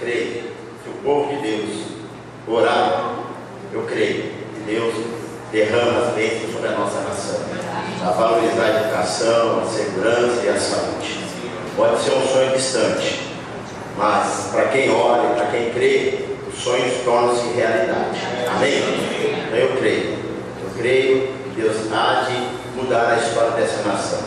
creio que o povo de Deus orar, eu creio que Deus derrama as bênçãos sobre a nossa nação, a valorizar a educação, a segurança e a saúde. Pode ser um sonho distante, mas para quem ora e para quem crê, os sonhos tornam-se realidade. Amém? Então eu creio que Deus há de mudar a história dessa nação,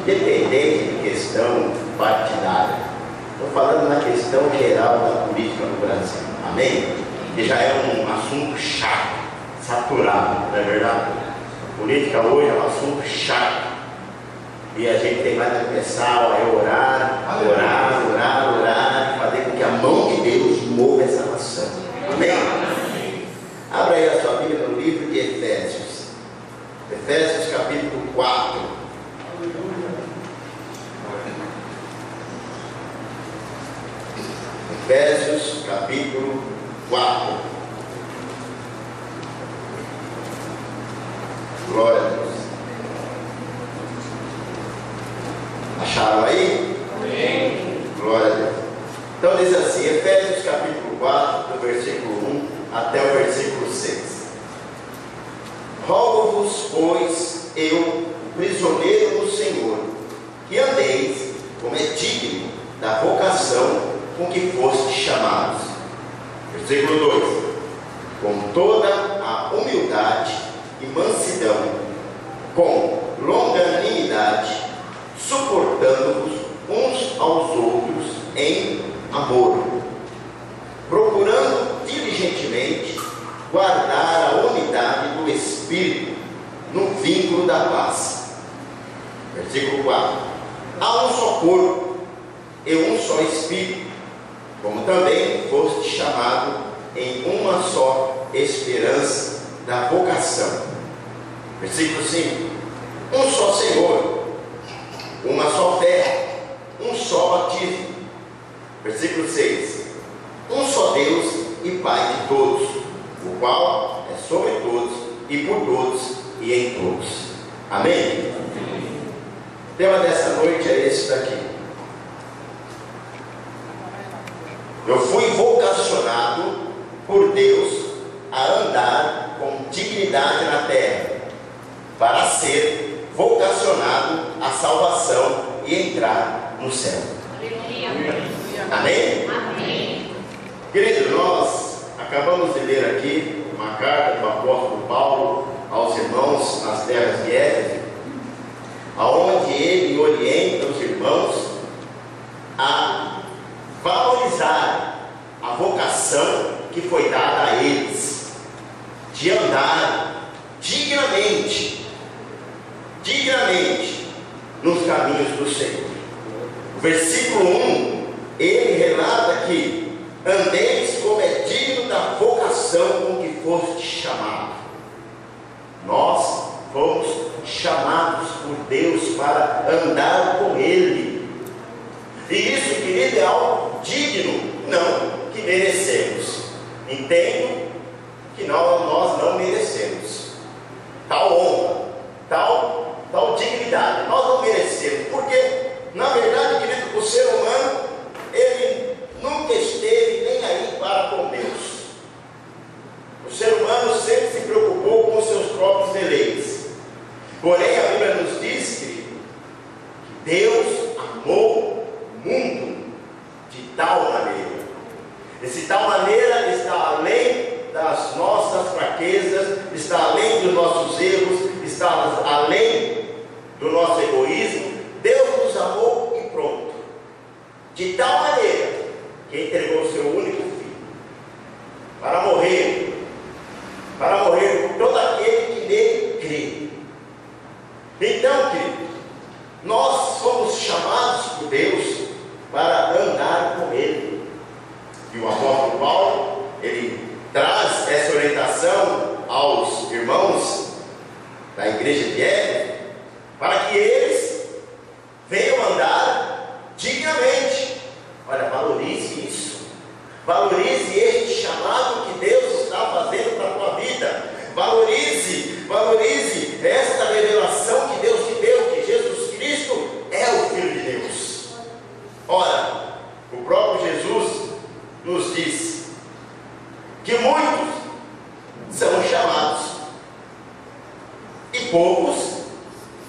independente de questão partidária. Estou falando na questão geral da política no Brasil. Amém? Que já é um assunto chato, saturado, não é verdade? A política hoje é um assunto chato. E a gente tem mais que começar a orar, e fazer com que a mão de Deus mova essa nação. Amém? Abra aí a sua Bíblia no livro de Efésios. Efésios capítulo 4. Efésios capítulo 4. Glória a Deus. Acharam aí? Amém. Glória a Deus. Então diz assim, Efésios capítulo 4, do versículo 1 até o versículo 6. Rogo-vos, pois, eu, prisioneiro no Senhor, que andeis como é digno da vocação com que fostes chamados. Versículo 2. Com toda a humildade e mansidão, com longanimidade, suportando-vos uns aos outros em amor, procurando diligentemente guardar a unidade do Espírito no vínculo da paz. Versículo 4. Há um só corpo e um só Espírito, como também foste chamado em uma só esperança da vocação. Versículo 5. Um só Senhor, uma só fé, um só batismo. Versículo 6. Um só Deus e Pai de todos, o qual é sobre todos e por todos e em todos. Amém? O tema dessa noite é esse daqui. Eu fui vocacionado por Deus a andar com dignidade na terra, para ser vocacionado à salvação e entrar no céu. Amém? Amém. Querido, nós acabamos de ler aqui uma carta do apóstolo Paulo aos irmãos nas terras de Éfeso, aonde ele orienta os irmãos a valorizar a vocação que foi dada a eles, de andar dignamente nos caminhos do Senhor. O versículo 1, ele relata que andeis como é digno da vocação com que foste chamado. Nós fomos chamados por Deus para andar com Ele. E isso, querido, é algo digno, não que merecemos. Entendo que nós não merecemos tal honra, tal dignidade. Nós não merecemos, porque, na verdade, querido, o ser humano, ele nunca esteve nem aí para com Deus. O ser humano sempre se preocupou com os seus próprios deleites. Porém, a Bíblia nos diz que Deus amou o mundo de tal maneira. Esse tal maneira está além das nossas fraquezas, está além dos nossos erros, está além do nosso egoísmo. Deus nos amou e pronto. De tal maneira que entregou o seu único filho para morrer por todo aquele que nele crê. Então, querido, nós somos chamados por Deus para andar com Ele. E o apóstolo Paulo, ele traz essa orientação aos irmãos da igreja de Éfeso, para que eles venham andar dignamente. Olha, valorize isso. Valorize este chamado que Deus está fazendo para a tua vida. Valorize esta revelação que Deus te deu, que Jesus Cristo é o Filho de Deus. Ora, o próprio Jesus nos nos diz que muitos são chamados e poucos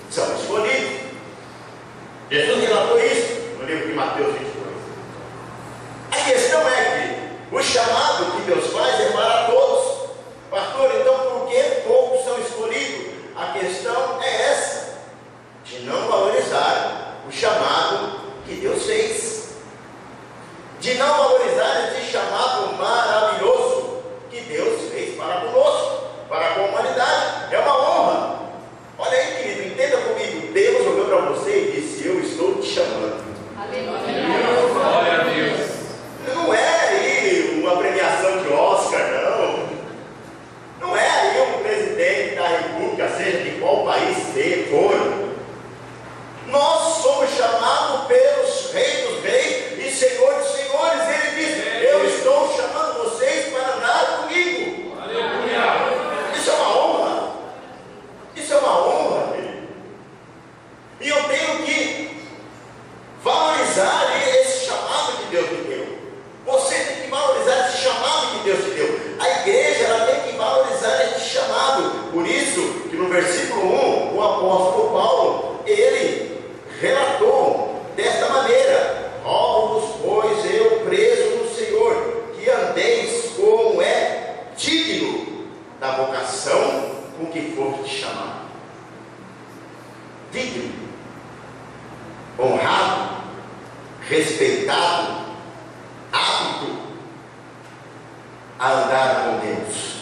são escolhidos. Jesus relatou isso no livro de Mateus 22. A questão é que o chamado que Deus faz é para todos. Pastor, então por que poucos são escolhidos? A questão é essa, de não valorizar o chamado que Deus fez, de não valorizar esse chamado maravilhoso que Deus fez para conosco, para a humanidade. É uma honra. Olha aí, querido, entenda comigo. Deus olhou para você e disse: eu estou te chamando. Aleluia. Glória a Deus. Não é aí uma premiação de Oscar, não. Não é aí um presidente da República, seja de qual país for. Nós somos chamados pelos reis dos reis e senhor dos senhores. Ele diz: eu estou chamando vocês para andar comigo. Aleluia. Isso é uma honra. Isso é uma honra, querido. E eu tenho que valorizar esse chamado que Deus me deu. Você tem que valorizar esse chamado que Deus te deu. A igreja, ela tem que valorizar esse chamado. Por isso que no versículo 1, o apóstolo Paulo, ele relatou desta maneira: rogo-vos, pois eu, preso no Senhor, que andeis como é digno da vocação com que for te chamado. Digno, honrado, respeitado, apto a andar com Deus,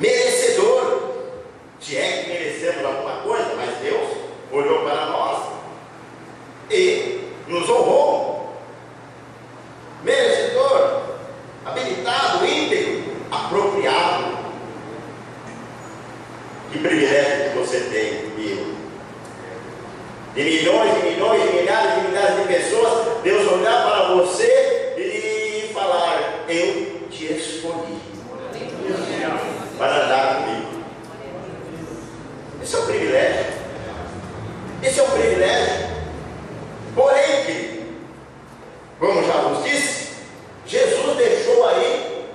merecedor. Se é que merecemos alguma coisa, mas Deus olhou para nós e nos honrou. Merecedor, habilitado, íntegro, apropriado. Que privilégio que você tem, meu. De milhões, de milhões, de milhares de pessoas, Deus olhar para você e falar: eu te escolhi para andar comigo. Esse é um privilégio. Esse é um privilégio. Porém, querido, como já vos disse, Jesus deixou aí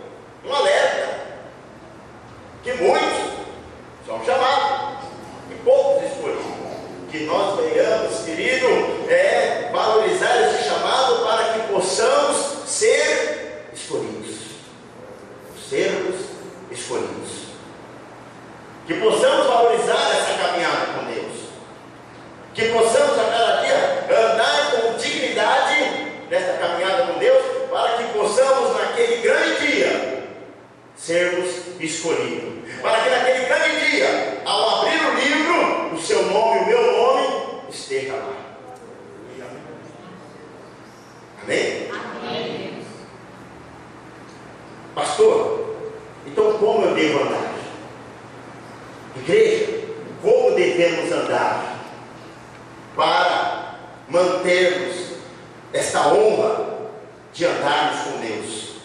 um alerta: que muitos são chamados e poucos escolhidos. Que nós venhamos, querido, valorizar esse chamado para que possamos ser escolhidos. Sermos escolhidos. Que possamos valorizar essa caminhada com Deus. Que possamos a cada dia andar com dignidade nessa caminhada com Deus, para que possamos naquele grande dia sermos escolhidos. Para que naquele grande dia, ao abrir o livro, o seu nome e o meu nome esteja lá. Amém? Amém. Pastor, então como eu devo andar? Igreja, como devemos andar para mantermos esta honra de andarmos com Deus?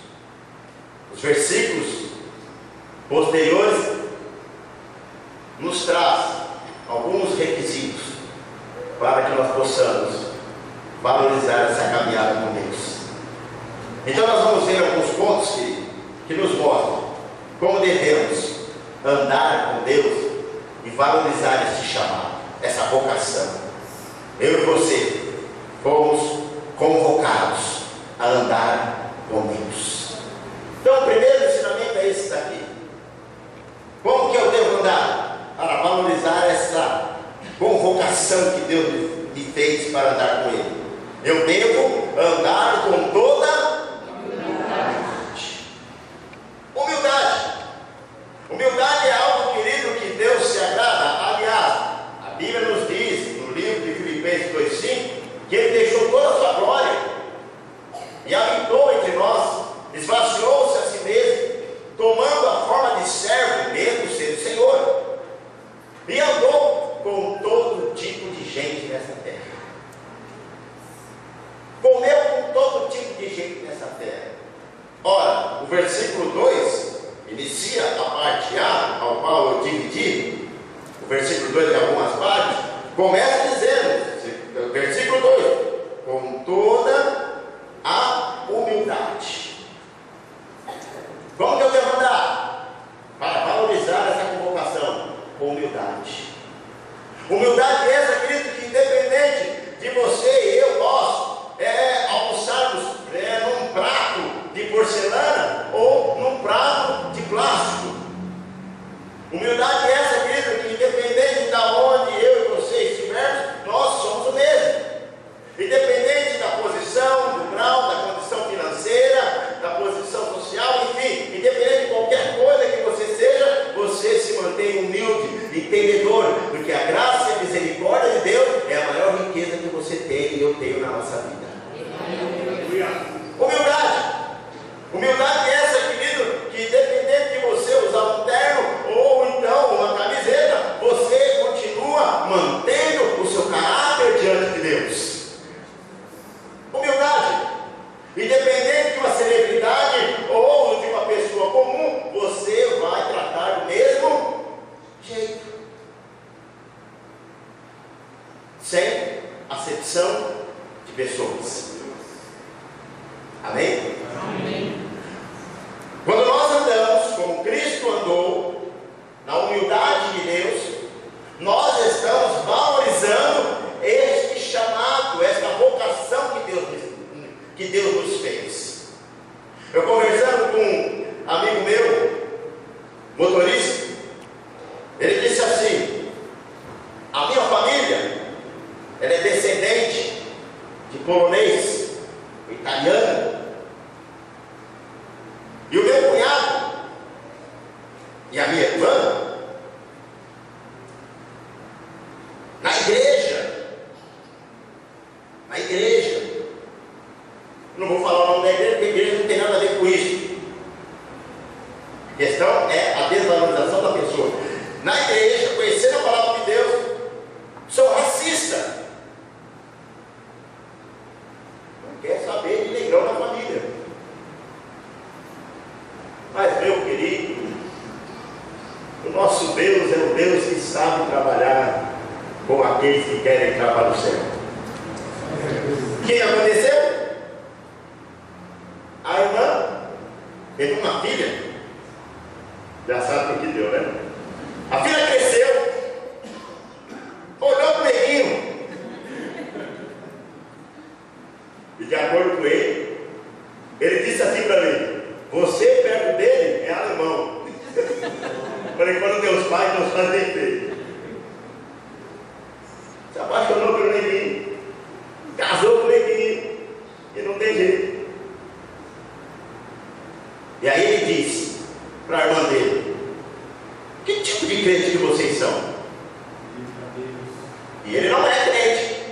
Os versículos posteriores nos traz alguns requisitos para que nós possamos valorizar essa caminhada com Deus. Então nós vamos ver alguns pontos que nos mostram como devemos andar com Deus e valorizar esse chamado, essa vocação. Eu e você fomos convocados a andar com Deus. Então o primeiro ensinamento é esse daqui. Como que eu devo andar para valorizar essa convocação que Deus me fez para andar com Ele? Eu devo andar com toda humildade. Humildade é algo, querido, que Deus se agrada. Aliás, a Bíblia nos diz no livro de Filipenses 2,5 que Ele deixou toda a sua glória e habitou entre nós, esvaziou-se a si mesmo, tomando a forma de servo, mesmo sendo Senhor, e andou com todo tipo de gente nessa terra. Comeu com todo tipo de gente nessa terra. Ora, o versículo 2 inicia a parte A, ao qual eu dividi. O versículo 2 de algumas partes começa dizendo, versículo 2: com toda a humildade. entendedor, porque a graça e a misericórdia de Deus é a maior riqueza que você tem e eu tenho na nossa vida. Humildade. Humildade é essa, querido, que independente de você usar um terno ou então uma camiseta, você continua mantendo o seu caráter diante de Deus. Humildade. Independente de uma celebridade ou de uma pessoa comum, você vai tratar do mesmo jeito, sem acepção de pessoas. Amém? Amém. Quando nós andamos como Cristo andou, na humildade de Deus, nós estamos valorizando este chamado, esta vocação que Deus nos fez. Eu conversando com um amigo meu, motorista, ele disse assim: a minha família, ela é descendente de polonês, italiano, e o meu cunhado e a minha irmã, na igreja, não vou falar o nome da igreja, porque a igreja não tem nada a ver com isso. A questão é a desvalorização da pessoa. Na igreja, conhecendo a palavra de Deus, sou racista. Não quer saber de negrão na família. Mas, meu querido, o nosso Deus é um Deus que sabe trabalhar com aqueles que querem entrar para o céu. O que aconteceu? A irmã teve uma filha, já sabe o que deu, né? A filha cresceu, olhou para o neguinho, e de acordo com ele disse assim para mim: você perto dele é alemão. Falei, quando Deus faz tem feito. Se apaixonou pelo neguinho, casou com o neguinho, e não tem jeito. E aí ele disse para a irmã dele: que tipo de crente que vocês são? E ele não é crente.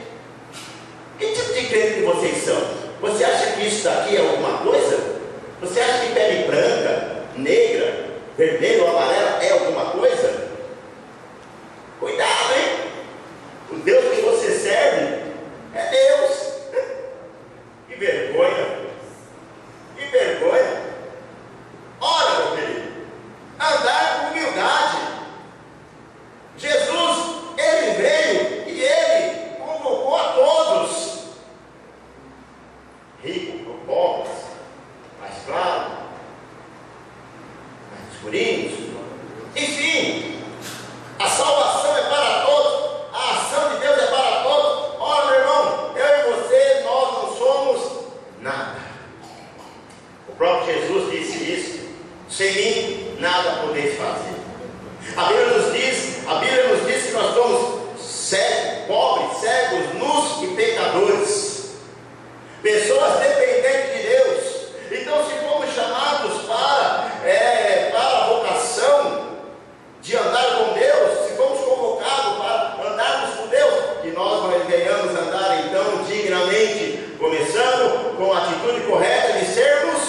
Que tipo de crente que vocês são? Você acha que isso daqui é alguma coisa? Você acha que pele branca, negra, vermelha ou amarela é alguma coisa? Cuidado, hein? O Deus que você serve é Deus. Que vergonha! Que vergonha! Ora, meu querido, andar com humildade. Jesus, ele veio e ele convocou a todos, ricos ou pobres, mais claro, mais escurinhos, enfim, a salvação é para todos, a ação de Deus é para todos. Ora, meu irmão, eu e você, nós não somos nada. O próprio Jesus disse isso: sem mim nada podeis fazer. A Bíblia nos diz que nós somos cegos, pobres, cegos, nus e pecadores, pessoas dependentes de Deus. Então, se fomos chamados para a vocação de andar com Deus, se fomos convocados para andarmos com Deus, que nós venhamos andar então dignamente, começando com a atitude correta de sermos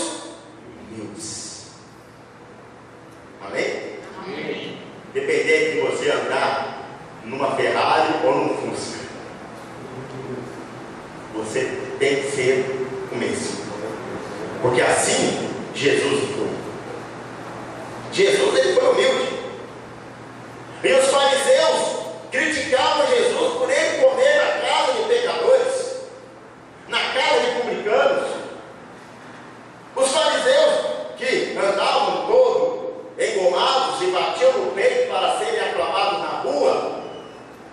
humildes. Amém? Amém. Dependente de você andar numa Ferrari ou num Fusca, você tem que ser o mesmo, porque assim Jesus foi. Jesus, ele foi humilde. E os fariseus criticavam Jesus por ele comer na casa de pecadores, na casa de publicanos. Os fariseus que andavam todos engomados e batiam no peito para serem aclamados na rua,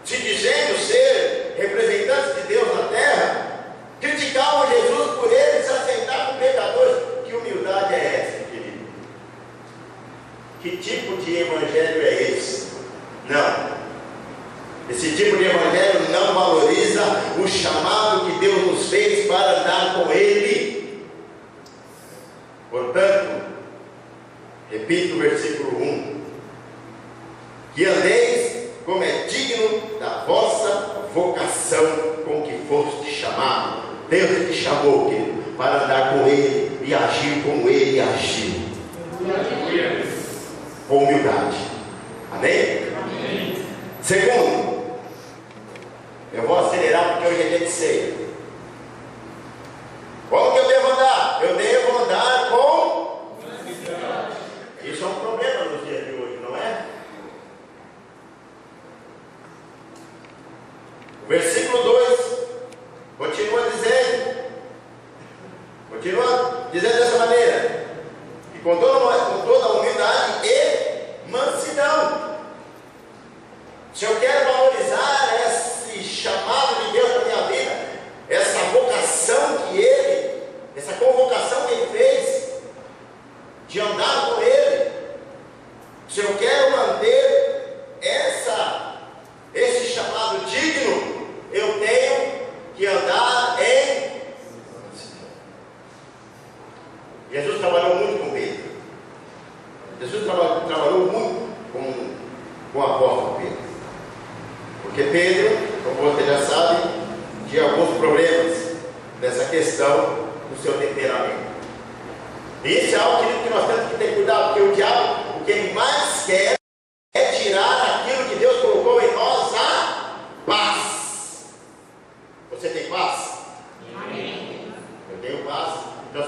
se dizendo ser representantes de Deus na terra, criticavam Jesus por ele se assentar com pecadores. Que humildade é essa, querido? Que tipo de evangelho é esse? Não. Esse tipo de evangelho não valoriza o chamado que Deus nos fez para andar com Ele. Portanto, repito o versículo 1: que andeis me chamou, querido, para andar com Ele e agir como Ele agiu. Com humildade. Amém? Amém. Segundo, eu vou acelerar porque hoje é dia de ceia. Como que eu devo andar? Eu devo andar com... Isso é um problema nos dias de hoje, não é? O versículo 2 continua dizendo dessa maneira: e com toda a humildade e mansidão. Se eu quero valorizar esse chamado de Deus para a minha vida, essa vocação essa convocação que Ele fez, de andar com Ele, se eu quero manter esse chamado digno, eu tenho que andar em... Jesus trabalhou muito com Pedro. Jesus trabalhou muito com o apóstolo Pedro. Porque Pedro, como você já sabe, tinha alguns problemas nessa questão do seu temperamento. E isso é algo que nós temos que ter cuidado, porque o diabo, o que ele mais quer é tirar aquilo que Deus colocou em nós, a paz. Você tem paz? Amém. Eu tenho paz. Então,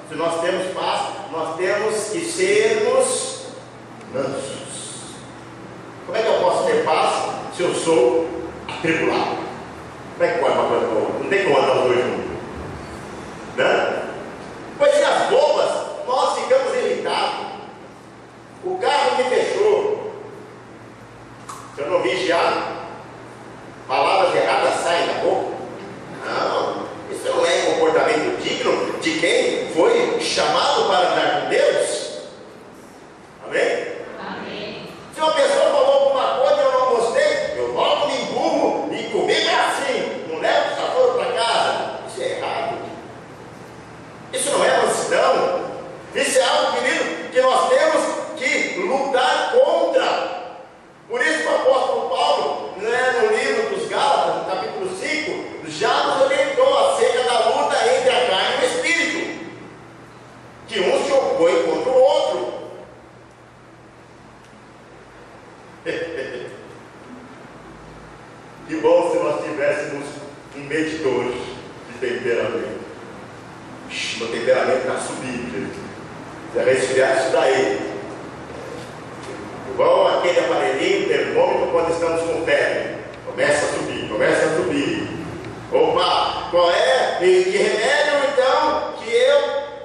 se nós temos paz, nós temos que sermos mansos. Como é que eu posso ter paz se eu sou atribulado? Como é que pode uma coisa com a outra? Não tem como andar os dois juntos, né? Pois nas bobas nós ficamos irritados. O carro me fechou. Se eu não vigiar, palavras erradas saem da boca. Não, isso não é comportamento digno de quem foi chamado para andar com Deus. Amém? Amém. Se uma pessoa falou alguma coisa e eu não gostei, eu logo me empurro e comigo é assim. Não levo o desaforo para casa. Isso é errado. Isso não é mansidão. Isso é algo, querido, que nós temos que lutar contra. Por isso que o apóstolo Paulo, no livro dos Gálatas, no capítulo 5, já nos orientou acerca da luta entre a carne e o espírito, que um se opõe contra o outro. Que bom se nós tivéssemos um medidor de temperamento. Meu temperamento está subindo, gente. Você vai esfriar isso daí. Igual aquele aparelhinho, termômetro, quando estamos com febre. Começa a subir. Opa, qual é? E que remédio então que eu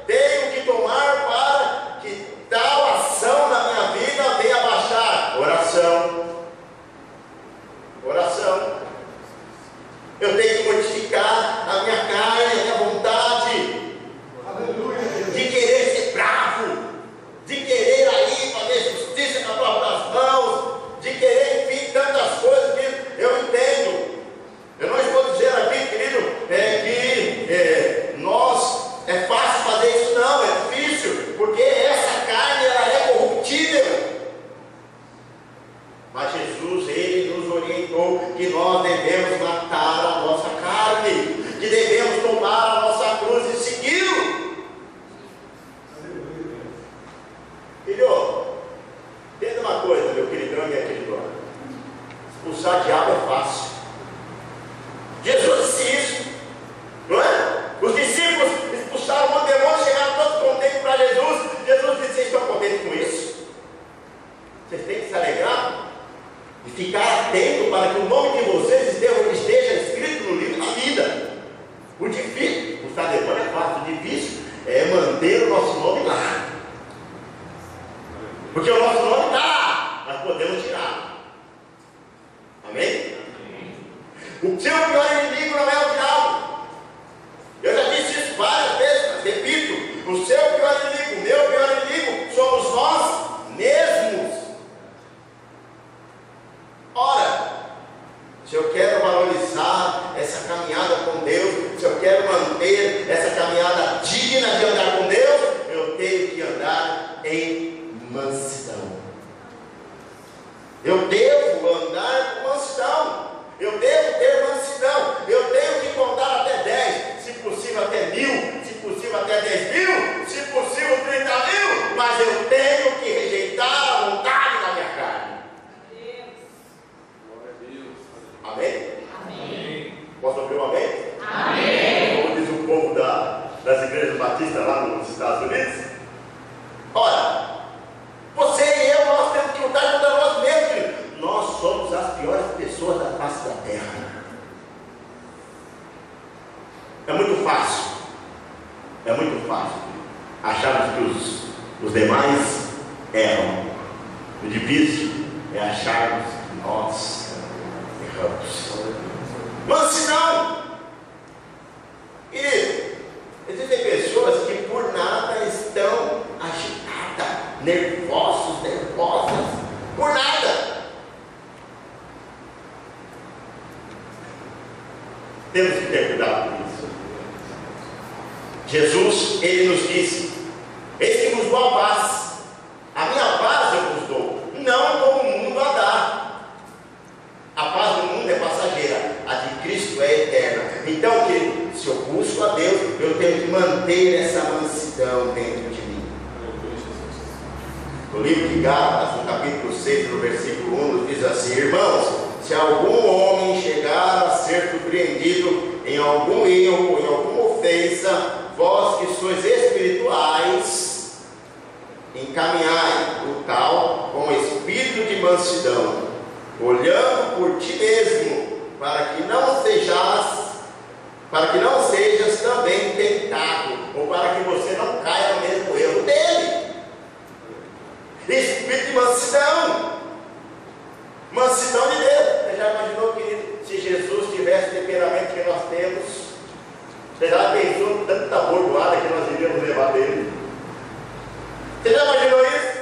tenho que tomar para que tal ação na minha vida venha baixar? Oração. Eu tenho que modificar a minha carne, a minha vontade. De querer ser bravo, de querer aí fazer justiça com as próprias mãos, de querer, enfim, tantas coisas que eu entendo. Eu não estou dizendo aqui, querido, que nós é fácil fazer isso, não, é difícil, porque essa carne ela é corruptível. Mas Jesus, Ele nos orientou que nós devemos matar a nossa carne, que devemos tomar a nossa cruz e segui-lo. Filho, entenda uma coisa, meu queridão e minha queridona. Expulsar o diabo é fácil. Jesus disse isso, não é? Os discípulos expulsaram o demônio, chegaram todos contentes para Jesus. Jesus disse: vocês estão contentes com isso? Vocês têm que se alegrar e ficar atento para que o nome de vocês esteja escrito no livro da vida. O difícil, expulsar demônio é fácil, o difícil é manter o nosso nome lá. Porque o nosso nome está lá, nós podemos tirar. Amém? O seu pior inimigo não é o diabo. Eu já disse isso várias vezes, mas repito: o seu pior inimigo, o meu pior inimigo, somos nós mesmos. Ora, se eu quero valorizar essa caminhada com Deus, se eu quero manter essa caminhada digna de andar com Deus, eu tenho que andar em mansidão. Eu devo andar com mansidão. Eu devo ter mansidão. Eu tenho que contar até 10, se possível Batista lá nos Estados Unidos? Olha, você e eu, nós temos que lutar contra nós mesmos. Nós somos as piores pessoas da face da terra. É muito fácil acharmos que os demais erram. O difícil é acharmos que nós erramos. Mansidão. E existem pessoas que por nada estão agitadas, nervosas, por nada. Temos que ter cuidado com isso. Jesus, ele nos disse: eis que vos dou a paz, a minha paz eu vos dou, não como o mundo a dá. A paz do mundo é passageira, a de Cristo é eterna. Então, querido, se eu busco a Deus, eu tenho que manter essa mansidão dentro de mim. No livro de Gálatas, no capítulo 6, no versículo 1, nos diz assim: irmãos, se algum homem chegar a ser surpreendido em algum erro ou em alguma ofensa, vós que sois espirituais, encaminhai o tal com espírito de mansidão, olhando por ti mesmo, para que não sejas também tentado, ou para que você não caia no mesmo erro dele. Espírito de mansidão de Deus. Você já imaginou, querido, se Jesus tivesse o temperamento que nós temos? Você já pensou no tanta bordoada que nós iríamos levar dele? Você já imaginou isso?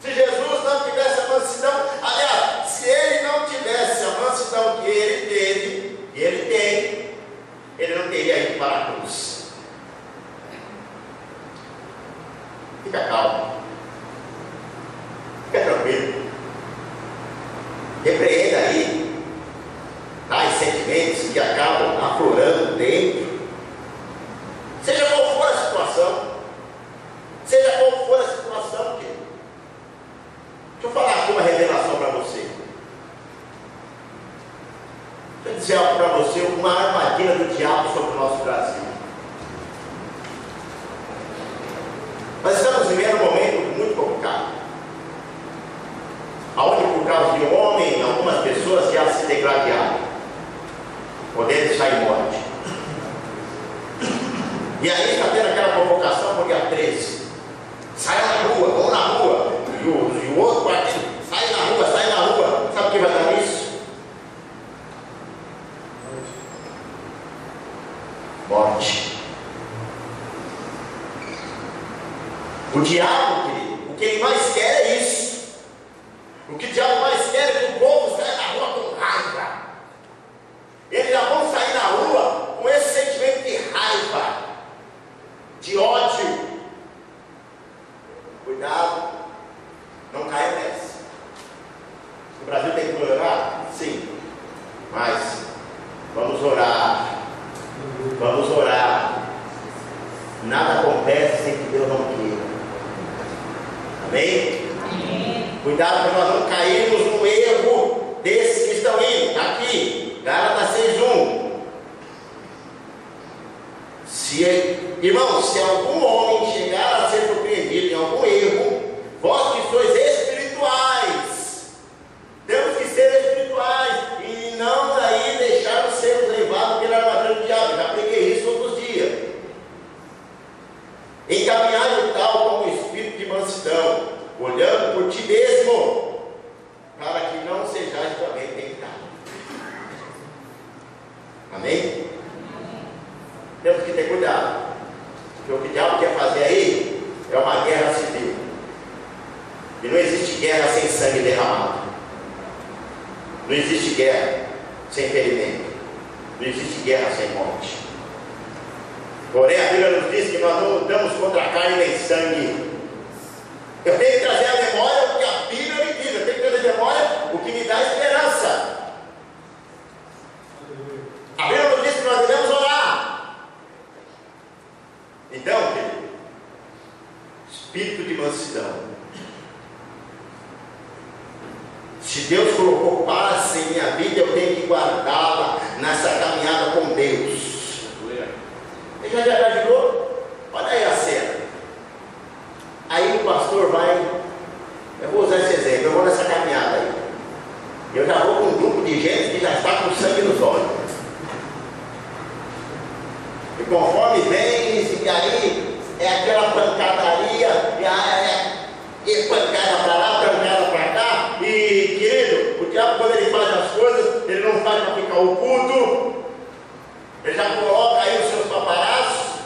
Se Jesus não tivesse a mansidão, aliás, se ele não tivesse a mansidão que ele teve, e ele tem, ele não teria ido para a cruz. Fica calmo, fica tranquilo, repreenda aí tais sentimentos que acabam aflorando dentro, seja qual for a situação, querido. Deixa eu falar aqui uma revelação para você. Deixa eu dizer algo para você, uma armadilha do diabo sobre o nosso Brasil. Nós estamos vivendo um momento muito complicado, onde por causa de um homem, algumas pessoas já se degladiaram, podendo estar em morte. E aí está tendo aquela convocação para o dia 13. Sai na rua, vamos na rua. E o outro partido, sai na rua. Sabe o que vai dar nisso? Morte. O diabo, querido, o que ele mais quer é isso. O que o diabo mais quer é que o povo saia na rua com raiva. Eles já vão sair na rua com esse sentimento de raiva, de ódio. Cuidado, não caia nessa. O Brasil tem que melhorar? Sim, mas vamos orar. Nada acontece sem que Deus não queira. Amém? Amém. Cuidado para nós não cairmos no erro desses que estão indo. Está aqui, Gálatas 6:1. Irmãos, se algum homem chegar a ser surpreendido em algum erro, vós que sois espirituais, temos que ser espirituais e não aí deixarmos sermos levados pela armadilha do diabo. Já preguei isso outros dias. Encaminhai o tal com o espírito de mansidão, olhando por ti mesmo, para que não sejais também tentados. Amém? Temos que ter cuidado, porque o que o diabo quer fazer aí é uma guerra civil. E não existe guerra sem sangue derramado. Não existe guerra sem ferimento. Não existe guerra sem morte. Porém, a Bíblia nos diz que nós não lutamos contra carne nem sangue. Eu tenho que trazer à memória o que a Bíblia me diz. Eu tenho que trazer à memória o que me dá esperança. A Bíblia nos diz que nós devemos orar. Então, querido, espírito de mansidão. Se Deus colocou paz em minha vida, eu tenho que guardá-la nessa caminhada com Deus. Você já imaginou? E conforme vem, e aí é aquela pancadaria, e pancada para lá, pancada para cá. E querido, o diabo, quando ele faz as coisas, ele não faz para ficar oculto. Ele já coloca aí os seus paparazzi,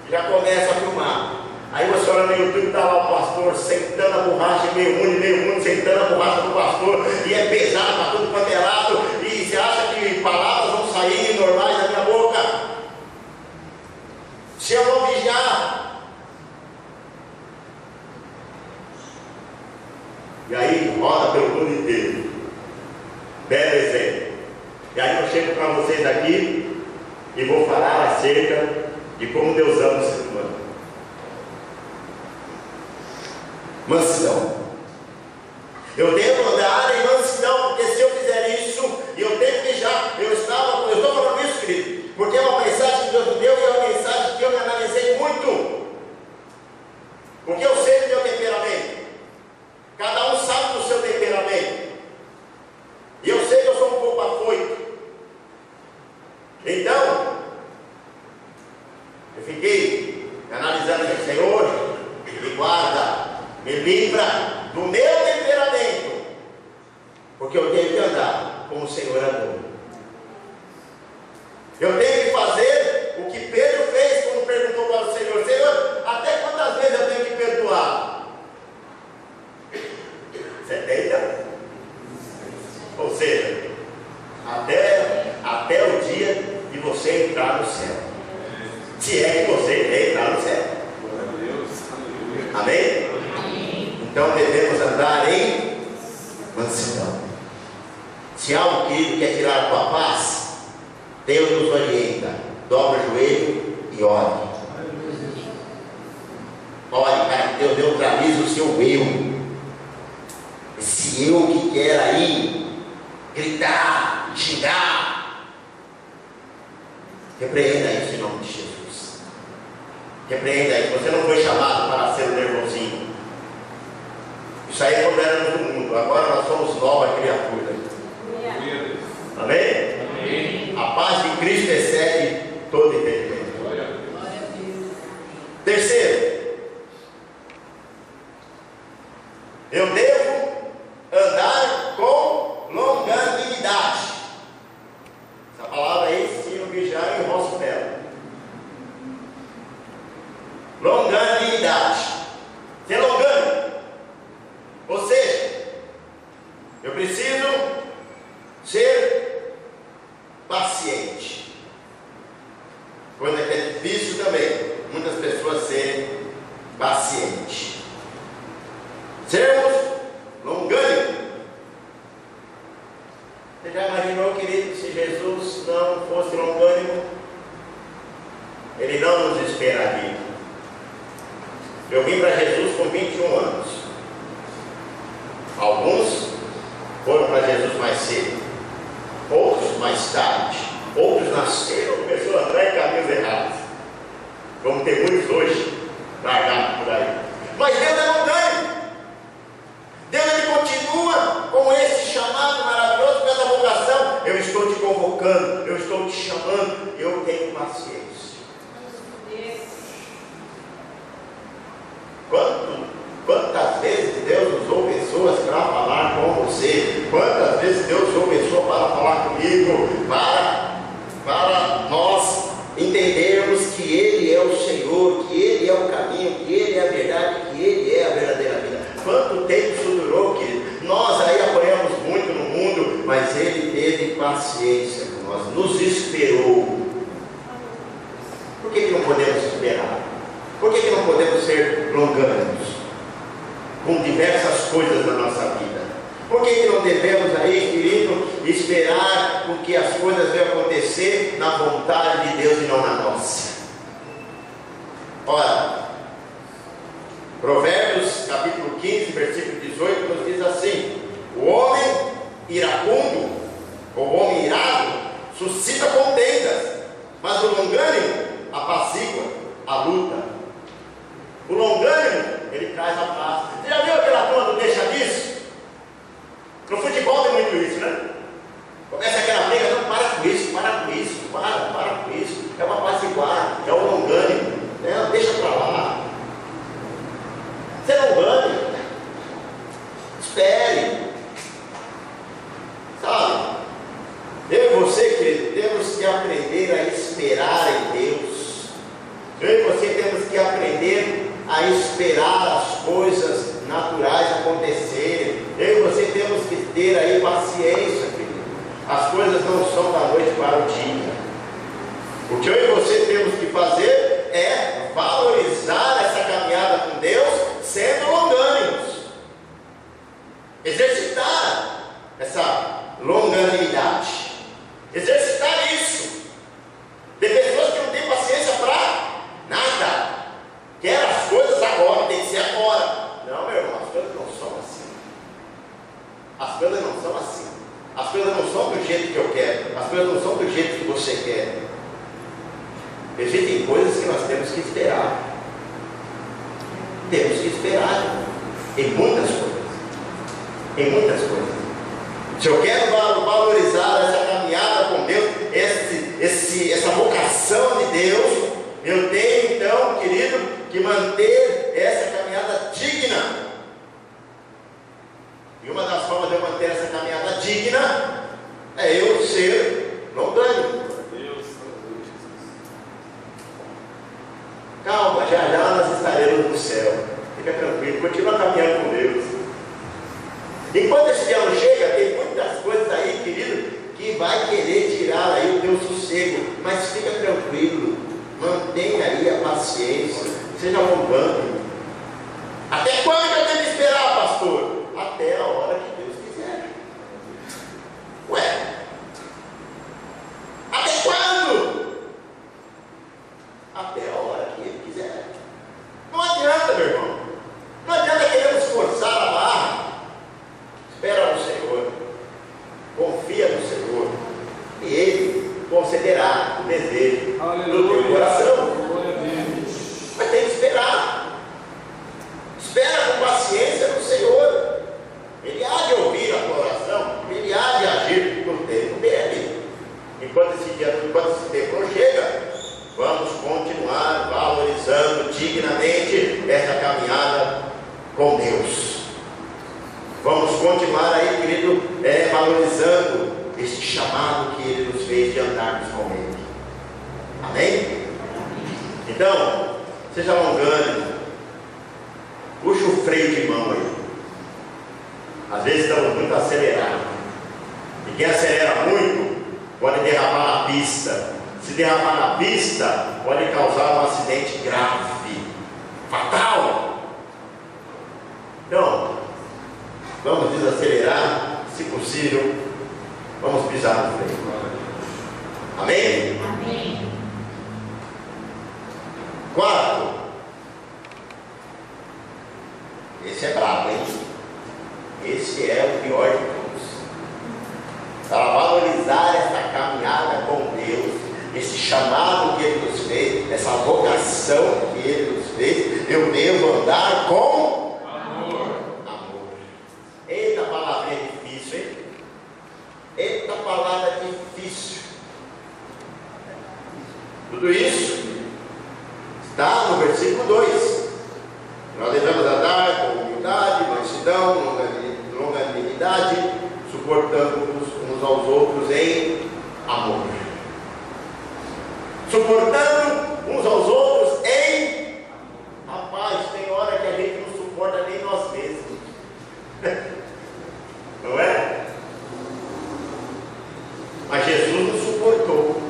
já começa a filmar. Aí você olha no YouTube, está lá o pastor sentando a borracha, meio mundo sentando a borracha do pastor, e é pesado para tudo quanto é lado, e você acha que palavras vão sair normais da minha boca? Se eu não vigiar, e aí roda pelo mundo inteiro. Belo exemplo. E aí eu chego para vocês aqui e vou falar acerca de como Deus ama o ser humano. Mansidão. Eu devo andar em mansidão, porque se eu fizer isso, e eu tenho que já, eu estou falando isso, querido, porque é uma mensagem que Deus me deu e é uma mensagem que eu me analisei muito, porque eu sei do meu temperamento, cada um sabe do seu temperamento, e eu sei que eu sou um pouco afoito. Então, eu fiquei analisando o Senhor, me guarda, me livra do meu temperamento, porque eu tenho que andar como o Senhor andou. Eu tenho que fazer o que Pedro fez quando perguntou para o Senhor: Senhor, até quantas vezes eu tenho que perdoar? 70? Ou seja, até o dia de você entrar no céu. Se é que você quer entrar no céu. Amém? Então devemos andar em mansidão. Se algo que quer tirar a tua paz, Deus nos orienta: dobra o joelho e ore. Ore para que Deus neutralize o seu eu. Esse eu que quer aí gritar, xingar. Repreenda isso em nome de Jesus. Repreenda isso. Você não foi chamado para ser um nervosinho. Isso aí é problema do mundo. Agora nós somos nova criatura. Amém? Amém? A paz de Cristo excede todo entendimento. Terceiro, eu devo andar com longanimidade. Essa palavra aí, se eu vigiar, eu roço dela. Longanimidade. Ser longânimo. Ou seja, eu preciso ser paciente. Coisa que é difícil também, muitas pessoas serem pacientes. Sermos longânimos. Você já imaginou, querido, se Jesus não fosse longânimo? Ele não nos esperaria. Eu vim para Jesus com 21 anos. Alguns foram para Jesus mais cedo, outros mais tarde, outros nasceram, começou a entrar em caminhos errados, como tem muitos hoje largados por aí. Mas Deus é longânimo. Deus, ele continua com esse chamado maravilhoso, com essa vocação. Eu estou te convocando, eu estou te chamando, eu tenho paciência. Quantas vezes Deus usou pessoas para falar com você? Quantas vezes Deus usou pessoas para falar comigo? Para nós entendermos que Ele é o Senhor, que Ele é o caminho, que Ele é a verdade, que Ele é a verdadeira vida. Quanto tempo isso durou, querido? Nós aí apanhamos muito no mundo, mas Ele teve paciência com nós, nos esperou. Por que não podemos esperar? Por que não podemos ser longânimos com diversas coisas da nossa vida? Por que não devemos aí, querido, esperar com que as coisas venham acontecer na vontade de Deus e não na nossa? Ora, Provérbios capítulo 15, versículo 18 nos diz assim: o homem iracundo, ou o homem irado, suscita contendas, mas o longânimo apazigua a luta. O longânimo, ele traz a paz. Você já viu aquela turma do deixa disso? No futebol tem muito isso, né? Começa aquela briga: não, para com isso, para com isso, para com isso. É uma apaziguar. aprender a esperar as coisas naturais acontecerem. Eu e você temos que ter aí paciência, querido. As coisas não são da noite para o dia. O que eu e você temos que fazer é valorizar essa caminhada com Deus, sendo longânimos. Exercitar essa longanimidade. Exercitar isso. Tem pessoas que não têm paciência para nada. Quer as coisas agora, tem que ser agora. Não, meu irmão, as coisas não são assim. As coisas não são assim. As coisas não são do jeito que eu quero. As coisas não são do jeito que você quer. Existem coisas que nós temos que esperar. Temos que esperar em muitas coisas. Em muitas coisas. Se eu quero valorizar essa caminhada com Deus, essa vocação de Deus, eu tenho então, querido, que manter essa caminhada digna. E uma das formas de eu manter essa caminhada digna é eu ser longânimo. Calma, já já nós estaremos no céu. Fica tranquilo, continua caminhando com Deus. Enquanto esse dia não chega, tem muitas coisas aí, querido, que vai querer tirar aí o teu sossego. Mas fica tranquilo, mantenha aí a paciência, seja longânimo. Até quando eu tenho que esperar, pastor? Até a hora que Deus quiser. Ué? Até quando? Até a hora que Ele quiser. Não adianta, meu irmão. Não adianta queremos forçar a barra. Espera no Senhor. Confia no Senhor. E Ele concederá o desejo do teu coração. Mas tem que esperar. Espera com paciência no Senhor. Ele há de ouvir a tua oração. Ele há de agir no tempo dele. Enquanto esse tempo não chega, vamos continuar valorizando dignamente essa caminhada com Deus. Vamos continuar aí, querido, valorizando este chamado que Ele nos fez de andarmos com Ele. Amém? Então, seja longânimo. Puxa o freio de mão aí. Às vezes estamos muito acelerados. E quem acelera muito pode derrapar na pista. Se derrapar na pista, pode causar um acidente grave, fatal. Então, vamos desacelerar, se possível, vamos pisar no freio. Amém? Amém. Quarto, esse é brabo, hein? Esse é o pior de todos. Para valorizar essa caminhada com Deus, esse chamado que Ele nos fez, essa vocação que Ele nos fez, eu devo andar com amor. Amor. Eita palavra difícil, hein? Eita palavra difícil. Tudo isso está no versículo 2. Nós devemos andar com humildade, mansidão, longanimidade, suportando uns aos outros em amor. Suportando uns aos outros em... Rapaz, tem hora que a gente não suporta nem nós mesmos. Não é? Mas Jesus nos suportou.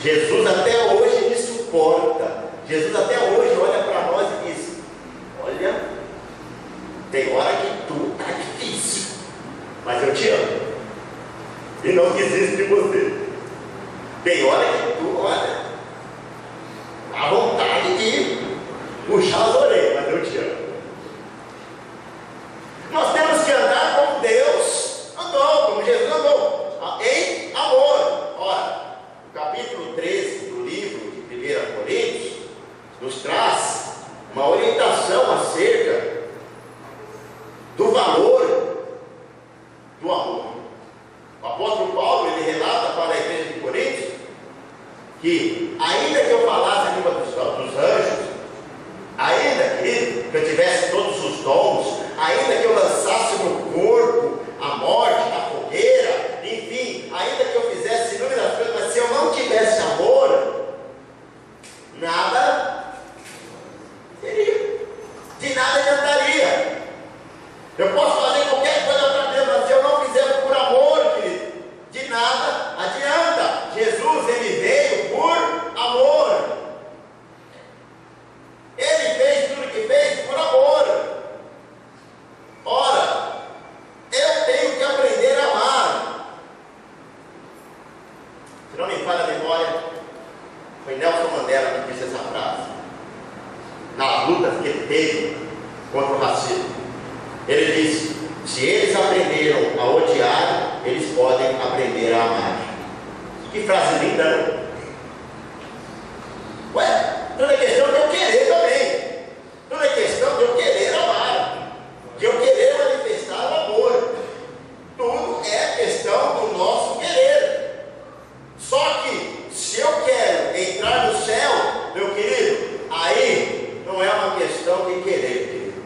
Jesus até hoje me suporta. Jesus até hoje olha para nós e diz: olha, tem hora que tu está difícil, mas eu te amo e não desisto de você. Tem hora que tu, olha, dá vontade de puxar as orelhas, mas eu te amo. Nós temos que andar como Deus andou, como Jesus andou, em amor. Ora, o capítulo 13 do livro de 1 Coríntios nos traz uma orientação acerca do valor do amor. O apóstolo Paulo, ele relata para a igreja de Coríntios que, ainda que eu falasse a língua dos anjos, ainda que eu tivesse todos os dons, ainda que eu lançasse no corpo a morte na fogueira, enfim, ainda que eu fizesse inúmeras coisas, mas se eu não tivesse amor, nada Foi Nelson Mandela que disse essa frase. Nas lutas que ele teve contra o racismo. Ele disse: se eles aprenderam a odiar, eles podem aprender a amar. Que frase linda, né? Ué, tudo é questão de eu querer também. Tudo é questão de eu querer amar, de eu querer manifestar o amor. Tudo é questão do nosso querer. Só que, se eu quero entrar no céu, meu querido, aí não é uma questão de querer, querido.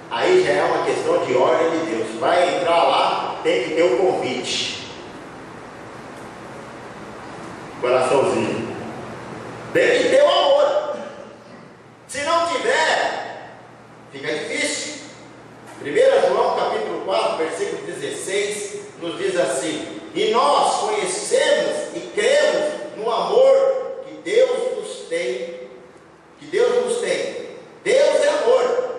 Aí já é uma questão de ordem de Deus. Vai entrar lá, tem que ter o convite. Coraçãozinho. Tem que ter o amor. Se não tiver, fica difícil. 1 João capítulo 4, versículo 16, nos diz assim: e nós conhecemos e cremos no amor que Deus nos tem. Que Deus nos tem. Deus é amor.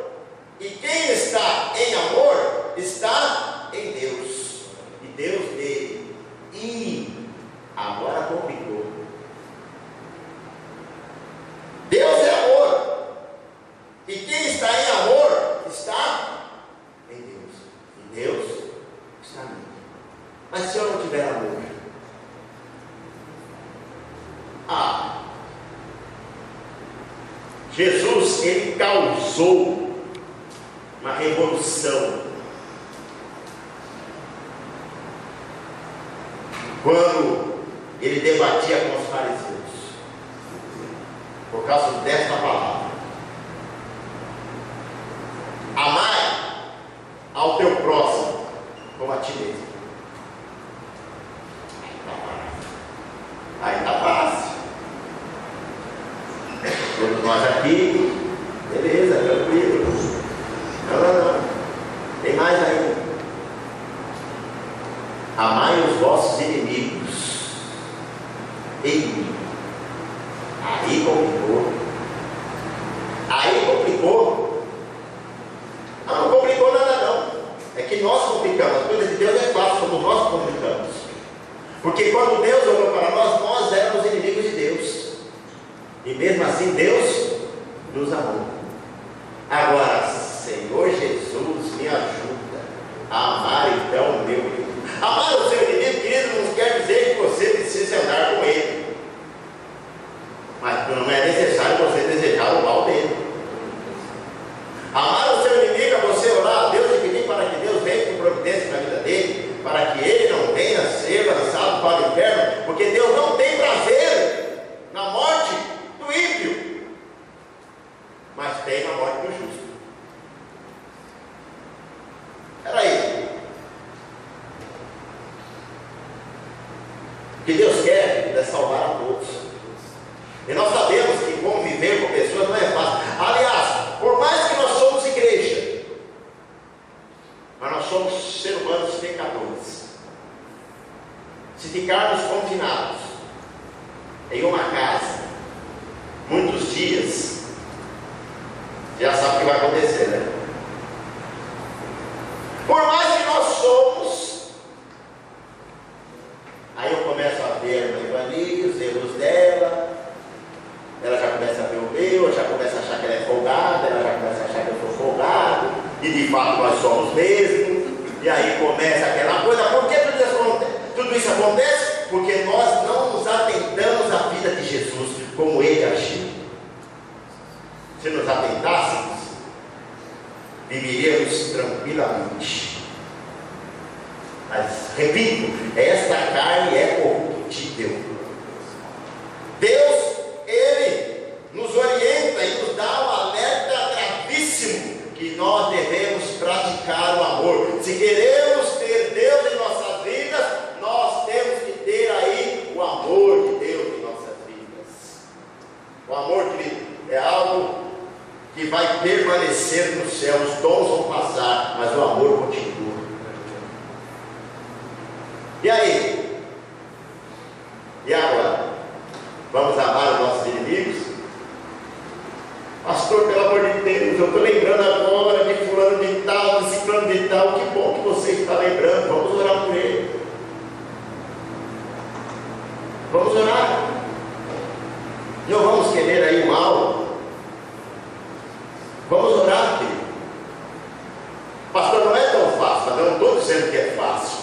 E quem está em amor, está em Deus. E Deus nele. E agora complicou. Deus é amor. E quem está em amor, está em Deus. E Deus está em mim. Mas se eu não tiver amor? Jesus, ele causou uma revolução quando ele debatia com os fariseus, por causa desta palavra: amai ao teu próximo como a ti mesmo. Aí está fácil. Todos nós aqui, beleza, tranquilo. Não. Tem mais ainda. Amai os vossos inimigos em mim. Aí complicou. Não complicou nada não. É que nós complicamos. As coisas de Deus é fácil, somos nós que complicamos. Porque quando Deus olhou para nós, nós éramos inimigos de Deus. E mesmo assim Deus nos amou. Agora, Senhor Jesus, me ajuda a amar então o meu inimigo. Amar o seu inimigo, querido, não quer dizer que você precisa andar com ele. Mas não é necessário você desejar o mal dele. Amar o seu inimigo é você orar a Deus e pedir para que Deus venha com providência na vida dele, para que ele não venha a ser lançado para o inferno, porque Deus não tem prazer na morte do ímpio, mas tem na morte do justo. Peraí. O que Deus quer é salvar a todos. E nós sabemos que conviver com pessoas não é fácil. Aliás, por mais que nós somos igreja, mas nós somos seres humanos pecadores. Se ficarmos confinados em uma casa muitos dias, já sabe o que vai acontecer, né? Por mais que nós somos, aí eu começo a ver a irmã Ivani, os erros dela, ela já começa a ver o meu, já começa a achar que ela é folgada, ela já começa a achar que eu sou folgado, e de fato nós somos mesmo, e aí começa aquela coisa. Por que tudo isso acontece? Porque nós não nos atentamos à vida de Jesus como ele agiu. Se nos atentássemos, viveríamos tranquilamente. Mas, repito, esta carne é corruptível. Deus, ele nos orienta e nos dá um alerta gravíssimo, que nós devemos praticar o amor. Se queremos ter Deus em nossas vidas, nós temos que ter aí o amor de Deus em nossas vidas. O amor, querido, é algo que vai permanecer no céu. Os dons vão passar, mas o amor continua. E aí? E agora? Vamos amar os nossos inimigos? Pastor, pelo amor de Deus, eu estou lembrando agora de fulano de tal, de ciclano de tal. Que bom que você está lembrando. Vamos orar por ele. Vamos orar. Não vamos querer aí o mal. Vamos orar, querido. Pastor, não é tão fácil, mas eu não estou dizendo que é fácil.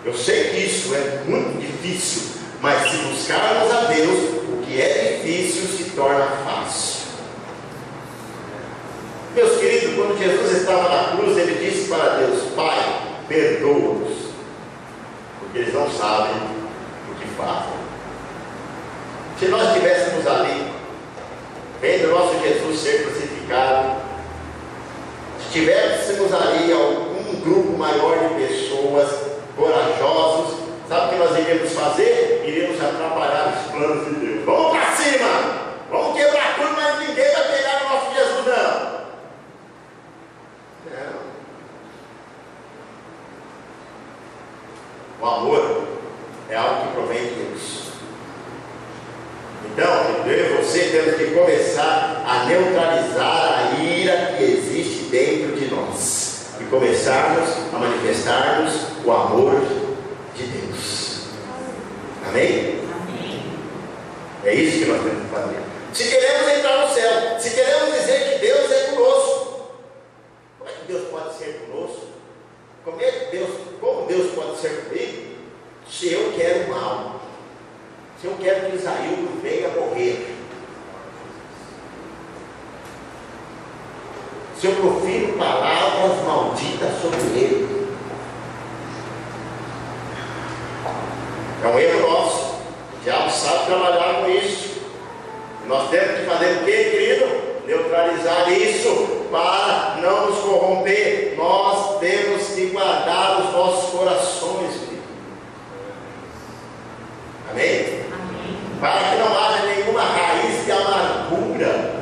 Eu sei que isso é muito difícil, mas se buscarmos a Deus, o que é difícil se torna fácil. Meus queridos, quando Jesus estava na cruz, ele disse para Deus: Pai, perdoa-os, porque eles não sabem o que fazem. Se nós estivéssemos ali, vendo o nosso Jesus ser crucificado, se tivéssemos ali algum grupo maior de pessoas corajosos, sabe o que nós iríamos fazer? Iríamos atrapalhar os planos de Deus. Vamos para cima! Vamos quebrar tudo, mas ninguém vai pegar o nosso Jesus, não. O amor é algo que provém de Deus. Então, eu e você temos que começar a neutralizar a ira que existe dentro de nós e começarmos a manifestarmos o amor de Deus. Amém? Amém. É isso que nós temos que fazer. Se queremos entrar no céu, se queremos dizer que Deus é conosco, como é que Deus pode ser conosco? Como Deus pode ser comigo? Se eu quero mal, se eu quero que Isaías venha morrer, se eu profiro palavras malditas sobre ele, é um erro nosso. O diabo sabe trabalhar com isso. Nós temos que fazer o que, querido? Neutralizar isso para não nos corromper. Nós temos que guardar os nossos corações, querido. Amém? Amém. Para que não haja nenhuma raiz de amargura.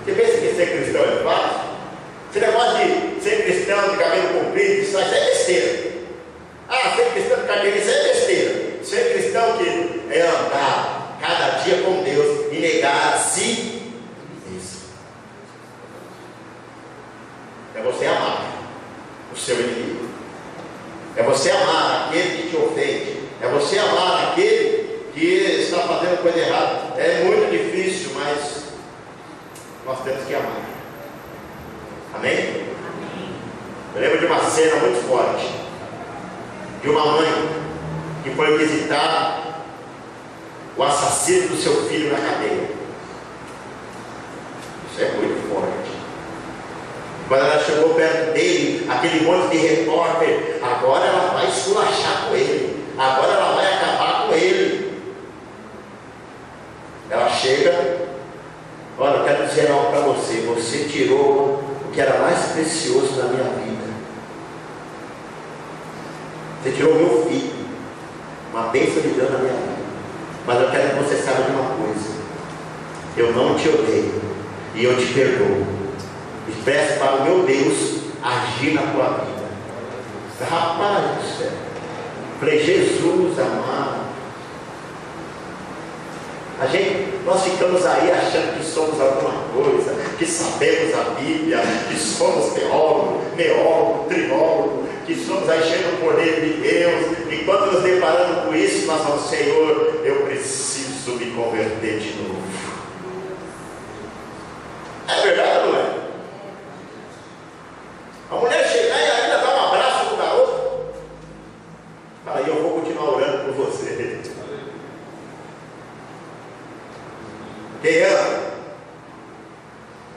Você pensa que ser cristão é fácil? Esse negócio de ser cristão de cabelo comprido, isso é besteira. Ser cristão de cabelo, isso é besteira. Ser cristão que é andar cada dia com Deus e negar a si mesmo. É você amar o seu inimigo. É você amar aquele que te ofende. É você amar aquele que está fazendo coisa errada. É muito difícil, mas nós temos que amar. Amém? Amém. Eu lembro de uma cena muito forte, de uma mãe que foi visitar o assassino do seu filho na cadeia. Isso é muito forte. Quando ela chegou perto dele, aquele monte de repórter, agora ela vai esculachar com ele, agora ela vai acabar com ele. Ela chega: olha, eu quero dizer algo para você. Você tirou o que era mais precioso da minha vida. Você tirou meu filho, uma bênção de Deus na minha vida. Mas eu quero que você saiba de uma coisa: eu não te odeio e eu te perdoo. E peço para o meu Deus agir na tua vida. Rapaz do céu, falei: Jesus amado. Nós ficamos aí achando que somos alguma coisa, que sabemos a Bíblia, que somos teólogo, neólogo, trinólogo, que somos aí cheios do poder de Deus. E quando nos deparamos com isso, nós falamos: Senhor, eu preciso me converter de novo. É verdade ou não é? A mulher chegar e ainda dar um abraço pro garoto, fala: eu vou continuar orando por você. Quem ama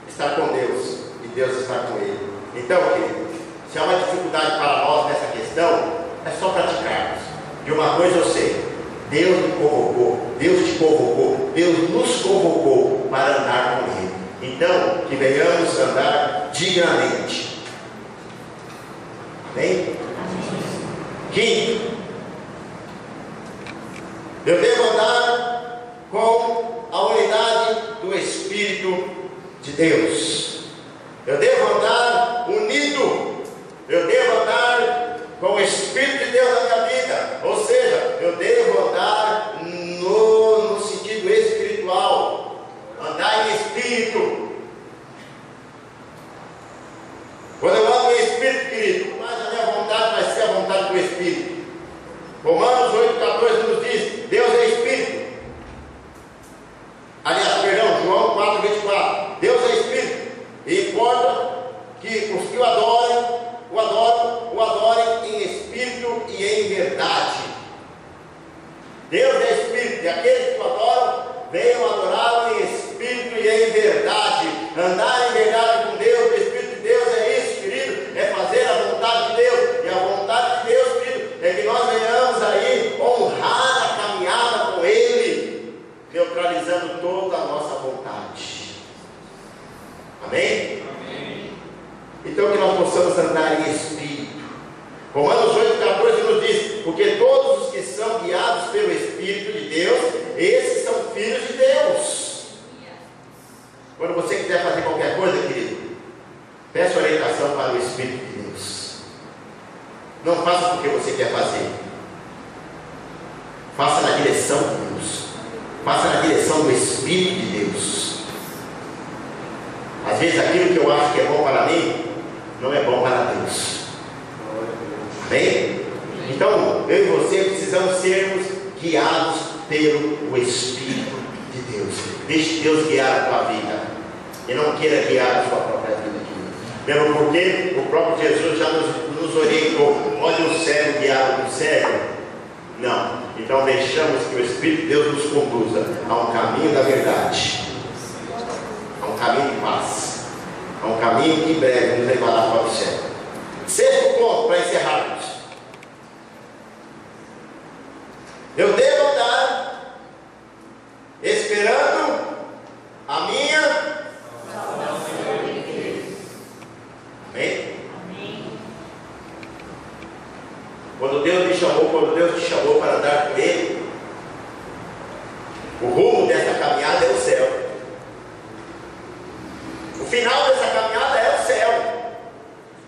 está com Deus e Deus está com ele. Então, querido, se há uma dificuldade para nós nessa questão, é só praticarmos. De uma coisa eu sei: Deus me convocou, Deus te convocou, Deus nos convocou para andar com ele. Então, que venhamos andar dignamente. Amém? Quinto, eu devo andar com a unidade do Espírito de Deus. Eu devo andar unido. Eu devo andar com o Espírito de Deus na minha vida. Ou seja, eu devo andar no sentido espiritual. Andar em Espírito. Quando eu ando em Espírito, querido, mas a minha vontade vai ser a vontade do Espírito. Romanos 8,14 nos diz: Deus é Espírito. Aliás, perdão, João 4,24. Deus é Espírito. E importa que os que o adorem em Espírito e em verdade. Deus é Espírito, e aqueles que o adoram, venham adorá-lo em Espírito e em verdade. Andar em verdade com Deus, o Espírito de Deus é isso, querido, é fazer a vontade de Deus. E a vontade de Deus, querido, é que nós venhamos aí honrar a caminhada com Ele, neutralizando toda a nossa vontade. Amém? Amém. Então que nós possamos andar em Espírito. Romanos 8,14 nos diz: porque todos os que são guiados pelo Espírito de Deus, esses são filhos de Deus. Quando você quiser fazer qualquer coisa, querido, peça orientação para o Espírito de Deus. Não faça porque você quer fazer. Faça na direção de Deus. Faça na direção do Espírito de Deus. Às vezes aquilo que eu acho que é bom para mim, não é bom para Deus. Amém? Então, eu e você precisamos sermos guiados pelo Espírito de Deus. Deixe Deus guiar a tua vida, e não queira guiar a sua própria vida. Mesmo porque o próprio Jesus já nos orientou: olha o cego guiado do cego. Não. Então deixamos que o Espírito de Deus nos conduza a um caminho da verdade, a um caminho de paz, a um caminho que em breve nos levará para o céu. Sexto ponto para encerrarmos: eu devo andar esperando a minha. Amém? Quando Deus me chamou, quando Deus te chamou para andar com Ele, o rumo dessa caminhada é o céu. O final dessa caminhada é o céu.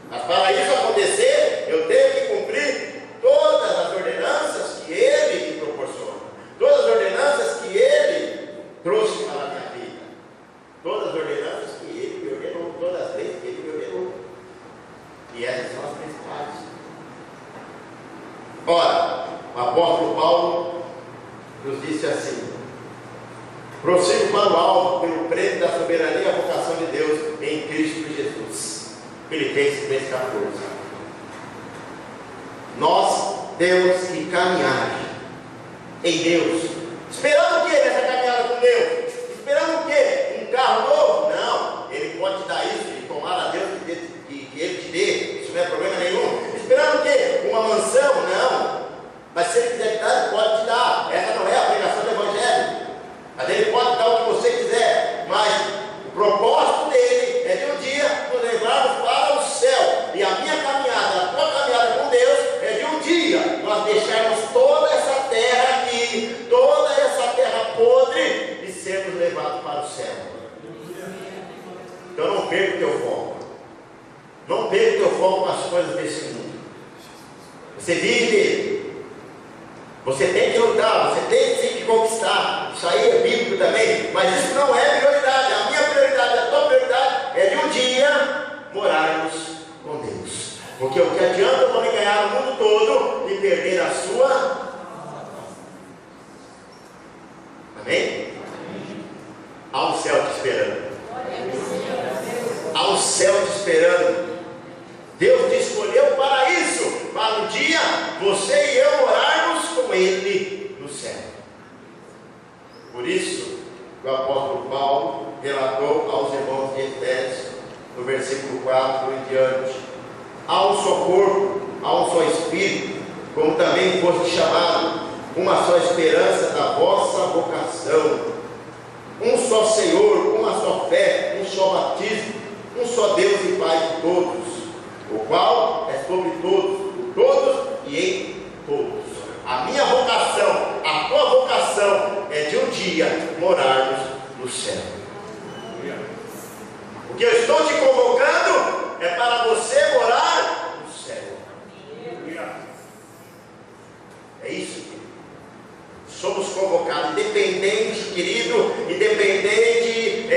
Mas para isso acontecer, eu tenho que cumprir todas as ordenanças que Ele me proporciona, todas as ordenanças que Ele trouxe para a minha vida, todas as ordenanças que Ele me ordenou, todas as leis que Ele me ordenou. E essas são as principais. Ora, o apóstolo Paulo nos disse assim: prossigo para o alvo pelo prêmio da soberania e a vocação de Deus em Cristo Jesus. Filipenses 3,14. Nós temos que caminhar em Deus. Esperando o que nessa caminhada com Deus? Esperando o que? Um carro novo? Não. Ele pode te dar isso e tomar a Deus que Ele te dê. Isso não é problema nenhum. Esperando o que? Uma mansão? Não. Mas se Ele quiser te dar, Ele pode te dar. Essa não é a pregação do Evangelho. Mas Ele pode dar o que você quiser. Mas o propósito dele é de um dia nos levarmos para o céu. E a minha caminhada, a tua caminhada com Deus, é de um dia nós deixarmos toda essa terra aqui, toda essa terra podre, e sermos levados para o céu. Então não perca o teu foco. Não perca o teu foco com as coisas desse mundo. Você vive dele. Você tem que lutar, você tem sim que conquistar. Isso aí é bíblico também, mas isso não é prioridade. A minha prioridade, a tua prioridade é de um dia morarmos com Deus. Porque o que adianta o homem ganhar o mundo todo e perder a sua? Amém? Há um céu te esperando. Há um céu te esperando. Deus te escolheu para isso, para um dia você e eu morarmos com Ele no céu. Por isso, o apóstolo Paulo relatou aos irmãos de Efésios, no versículo 4 em diante: há um só corpo, há um só Espírito, como também foste chamado, uma só esperança da vossa vocação, um só Senhor, uma só fé, um só batismo, um só Deus e Pai de todos, o qual é sobre todos, por todos e em todos. A minha vocação, a tua vocação é de um dia morarmos no céu. O que eu estou te convocando é para você morar no céu. É isso, querido. Somos convocados, independente, querido, independente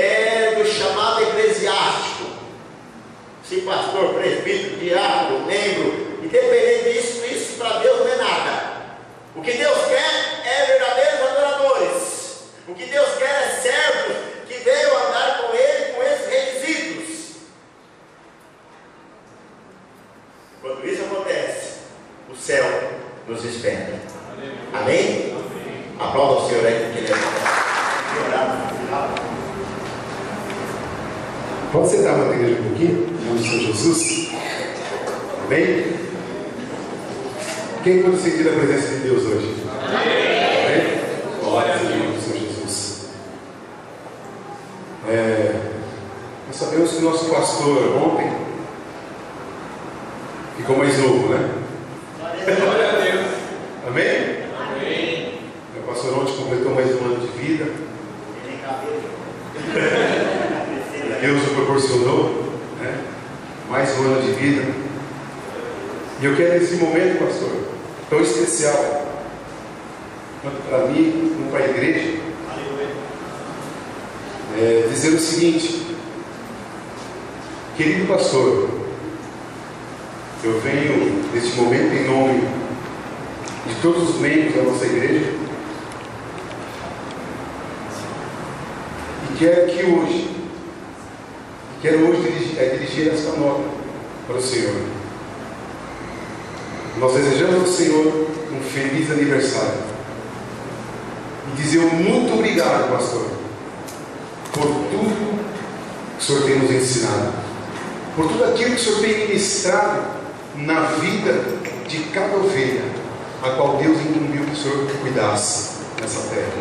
do chamado eclesiástico. Se pastor, presbítero, diácono, membro, independente disso, isso para Deus não é nada. recebe. Amém? Aplauda o Senhor aí, porque Ele é bom. Pode sentar na igreja um pouquinho, em nome do Senhor Jesus. Amém? Quem pode sentir a presença de Deus hoje? Amém? Glória a Deus, em nome do Senhor Jesus. Nós sabemos que o nosso pastor ontem ficou mais novo, né? Glória a Deus. Amém? Amém. Meu pastor ontem completou mais um ano de vida. Deus o proporcionou, né? Mais um ano de vida. E eu quero nesse momento, pastor, tão especial, tanto para mim como para a igreja, dizer o seguinte: querido pastor, eu venho neste momento em nome de todos os membros da nossa igreja e quero hoje dirigir esta nota para o Senhor. Nós desejamos ao Senhor um feliz aniversário e dizer muito obrigado, pastor, por tudo que o Senhor tem nos ensinado, por tudo aquilo que o Senhor tem ministrado na vida de cada ovelha a qual Deus incumbiu que o Senhor cuidasse nessa terra.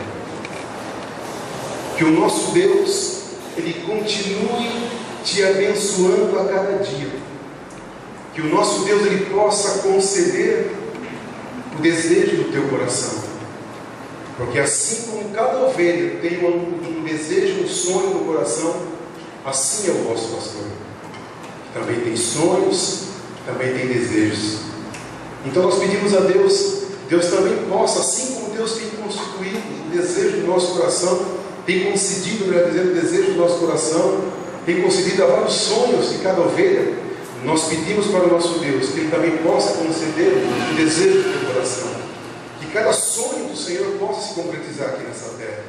Que o nosso Deus, Ele continue te abençoando a cada dia. Que o nosso Deus, Ele possa conceder o desejo do teu coração. Porque assim como cada ovelha tem um desejo, um sonho no coração, assim é o vosso pastor, que também tem sonhos, também tem desejos. Então nós pedimos a Deus, Deus também possa, assim como Deus tem constituído o desejo do nosso coração, tem concedido, melhor dizendo, o desejo do nosso coração, tem concedido a vários sonhos de cada ovelha. Nós pedimos para o nosso Deus que Ele também possa conceder o desejo do teu coração, que cada sonho do Senhor possa se concretizar aqui nessa terra,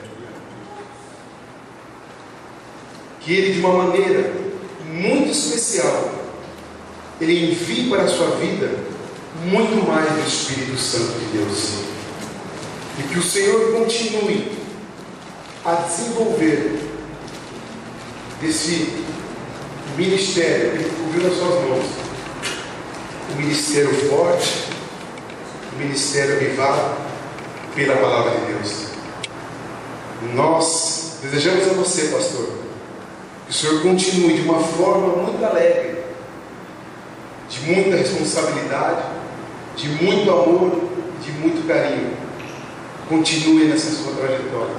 que Ele, de uma maneira muito especial, Ele envie para a sua vida muito mais do Espírito Santo de Deus, e que o Senhor continue a desenvolver desse ministério que Ele cobriu nas suas mãos, um ministério forte, um ministério avivado pela palavra de Deus. Nós desejamos a você, pastor, que o Senhor continue de uma forma muito alegre, de muita responsabilidade, de muito amor, de muito carinho. Continue nessa sua trajetória,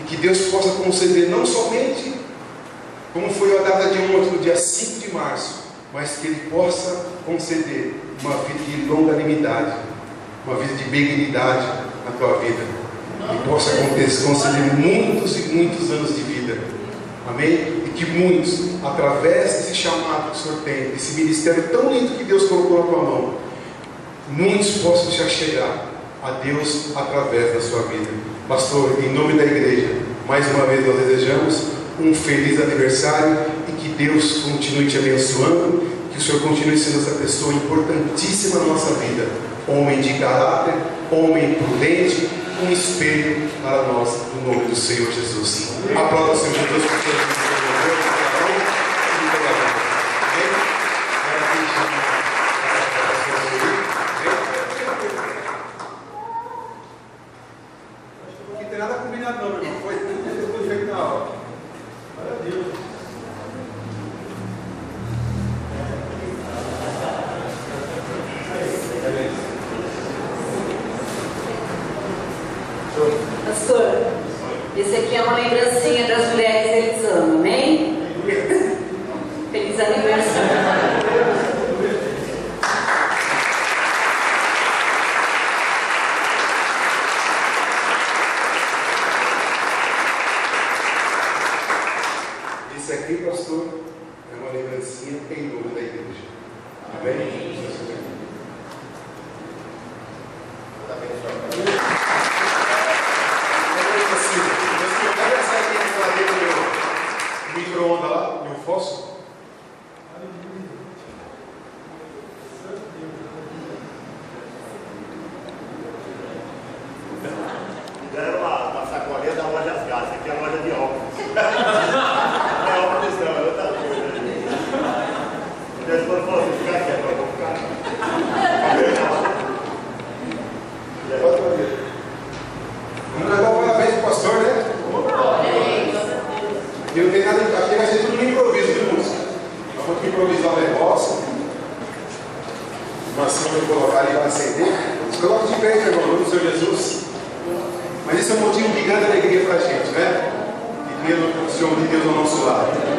e que Deus possa conceder não somente como foi a data de ontem, no dia 5 de março, mas que Ele possa conceder uma vida de longanimidade, uma vida de benignidade na tua vida, e possa conceder muitos e muitos anos de vida. Amém? E que muitos, através desse chamado que o Senhor tem, desse ministério tão lindo que Deus colocou na tua mão, muitos possam já chegar a Deus através da sua vida. Pastor, em nome da igreja, mais uma vez nós desejamos um feliz aniversário, e que Deus continue te abençoando, que o Senhor continue sendo essa pessoa importantíssima na nossa vida, homem de caráter, homem prudente, um espelho para nós, no nome do Senhor Jesus. Aplauda o Senhor Jesus, porque Ele nos não tem nada combinado não, meu irmão. Foi tudo feito na hora. Glória a Deus. Pastor, esse aqui é uma lembrancinha das mulheres Elisama, amém? Feliz aniversário. Esse aqui, pastor, é uma lembrancinha em nome da igreja. Amém? Micro-ondas lá, e o fósforo. Jesus. Mas esse é um motivo de grande alegria para a gente, né? E ver o Senhor de Deus ao nosso lado.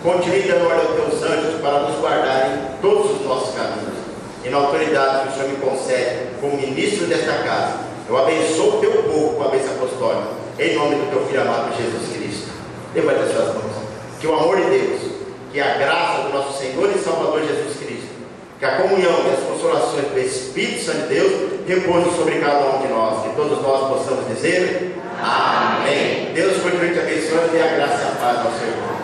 Continue dando ordem aos teus anjos para nos guardarem todos os nossos caminhos. E na autoridade que o Senhor me concede como ministro desta casa, eu abençoo o teu povo com a bênção apostólica, em nome do teu Filho amado Jesus Cristo. Levante as suas mãos. Que o amor de Deus, que a graça do nosso Senhor e Salvador Jesus Cristo, que a comunhão e as consolações do Espírito Santo de Deus repousem sobre cada um de nós. Que todos nós possamos dizer amém. Deus continue te abençoando e a graça e a paz ao Senhor.